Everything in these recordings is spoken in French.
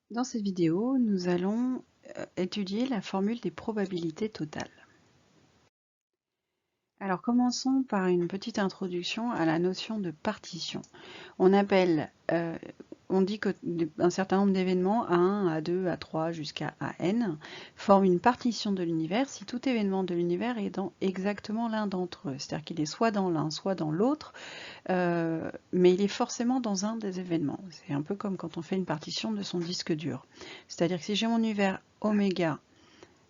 Dans cette vidéo, nous allons étudier la formule des probabilités totales. Alors commençons par une petite introduction à la notion de partition. On dit qu'un certain nombre d'événements, A1, A2, A3 jusqu'à AN, forment une partition de l'univers si tout événement de l'univers est dans exactement l'un d'entre eux. C'est-à-dire qu'il est soit dans l'un, soit dans l'autre, mais il est forcément dans un des événements. C'est un peu comme quand on fait une partition de son disque dur. C'est-à-dire que si j'ai mon univers oméga,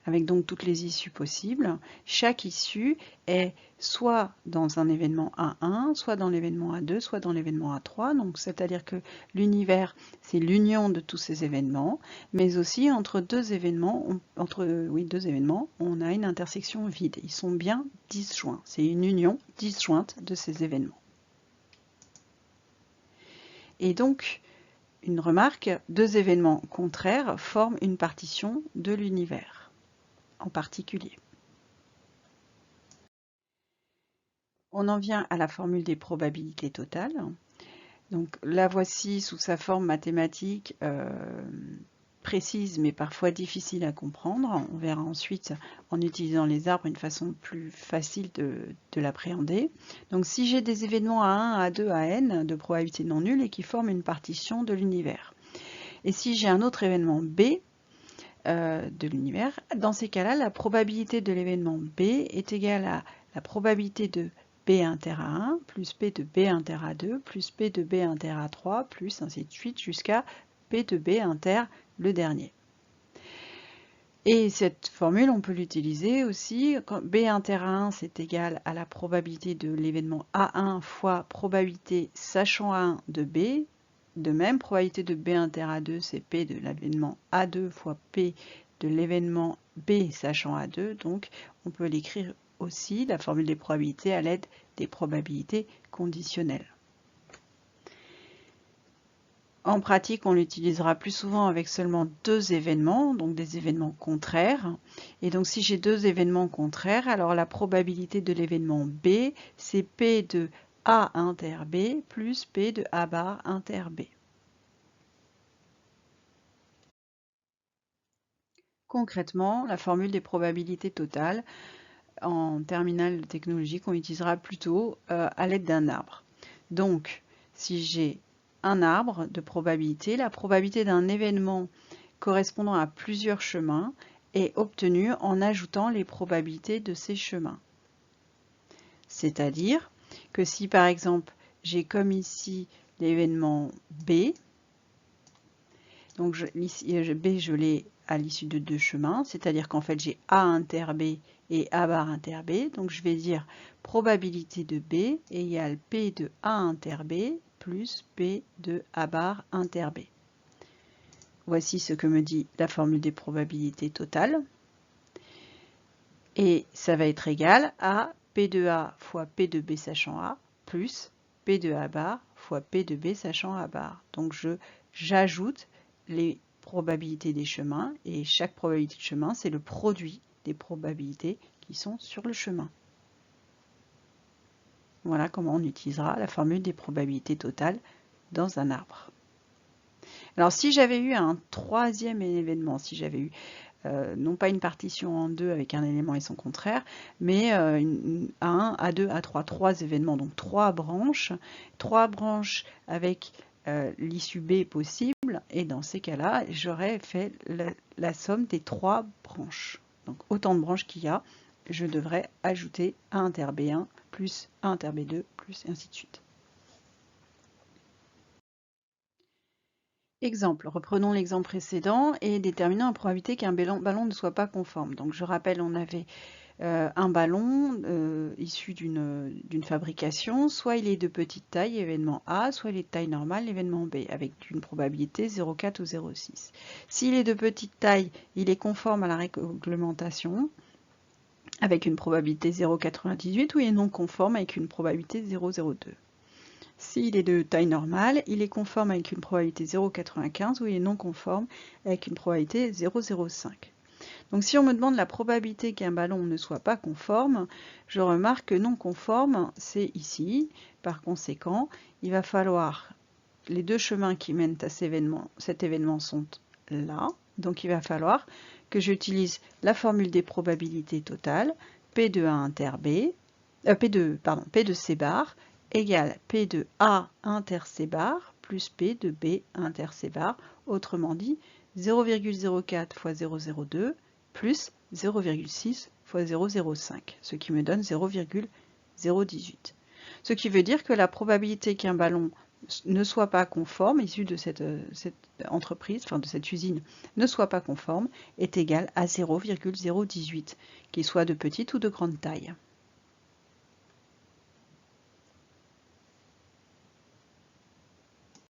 avec donc toutes les issues possibles, chaque issue est soit dans un événement A1, soit dans l'événement A2, soit dans l'événement A3. Donc c'est-à-dire que l'univers, c'est l'union de tous ces événements, mais aussi entre deux événements, on a une intersection vide. Ils sont bien disjoints. C'est une union disjointe de ces événements. Et donc, une remarque, deux événements contraires forment une partition de l'univers en particulier. On en vient à la formule des probabilités totales. Donc la voici sous sa forme mathématique précise mais parfois difficile à comprendre. On verra ensuite en utilisant les arbres une façon plus facile de l'appréhender. Donc si j'ai des événements A1, A2, AN de probabilité non nulle et qui forment une partition de l'univers. Et si j'ai un autre événement B de l'univers, dans ces cas-là, la probabilité de l'événement B est égale à la probabilité de B inter A1 plus P de B inter A2 plus P de B inter A3 plus ainsi de suite jusqu'à P de B inter le dernier. Et cette formule, on peut l'utiliser aussi quand B inter A1 c'est égal à la probabilité de l'événement A1 fois probabilité sachant A1 de B. De même, probabilité de B inter A2 c'est P de l'événement A2 fois P de l'événement B sachant A2. Donc on peut l'écrire aussi, la formule des probabilités, à l'aide des probabilités conditionnelles. En pratique, on l'utilisera plus souvent avec seulement deux événements, donc des événements contraires. Et donc si j'ai deux événements contraires, alors la probabilité de l'événement B, c'est P de A inter B plus P de A bar inter B. Concrètement, la formule des probabilités totales, en terminale technologique, on utilisera plutôt à l'aide d'un arbre. Donc, si j'ai un arbre de probabilité, la probabilité d'un événement correspondant à plusieurs chemins est obtenue en ajoutant les probabilités de ces chemins. C'est-à-dire que si par exemple j'ai comme ici l'événement B, donc B je l'ai à l'issue de deux chemins, c'est-à-dire qu'en fait j'ai A inter B et A bar inter B, donc je vais dire probabilité de B égale P de A inter B plus P de A bar inter B. Voici ce que me dit la formule des probabilités totales. Et ça va être égal à P de A fois P de B sachant A plus P de A bar fois P de B sachant A bar. Donc j'ajoute les probabilités des chemins et chaque probabilité de chemin, c'est le produit des probabilités qui sont sur le chemin. Voilà comment on utilisera la formule des probabilités totales dans un arbre. Alors si j'avais eu un troisième événement, si j'avais eu non pas une partition en deux avec un élément et son contraire, mais A1, A2, A3, trois événements, donc trois branches avec l'issue B possible, et dans ces cas-là, j'aurais fait la somme des trois branches. Donc autant de branches qu'il y a, je devrais ajouter A inter B1 plus A inter B2 plus et ainsi de suite. Exemple, reprenons l'exemple précédent et déterminons la probabilité qu'un ballon ne soit pas conforme. Donc je rappelle, on avait un ballon issu d'une fabrication, soit il est de petite taille, événement A, soit il est de taille normale, événement B, avec une probabilité 0,4 ou 0,6. S'il est de petite taille, il est conforme à la réglementation, avec une probabilité 0,98, ou il est non conforme avec une probabilité 0,02. S'il est de taille normale, il est conforme avec une probabilité 0,95 ou il est non conforme avec une probabilité 0,05. Donc si on me demande la probabilité qu'un ballon ne soit pas conforme, je remarque que non conforme, c'est ici. Par conséquent, il va falloir, les deux chemins qui mènent à cet événement sont là. Donc il va falloir que j'utilise la formule des probabilités totales, P de A inter B, P de C bar égale P de A inter C bar plus P de B inter C bar, autrement dit 0,04 fois 0,02 plus 0,6 fois 0,05, ce qui me donne 0,018. Ce qui veut dire que la probabilité qu'un ballon ne soit pas conforme, issu de cette entreprise, enfin de cette usine, ne soit pas conforme, est égale à 0,018, qu'il soit de petite ou de grande taille.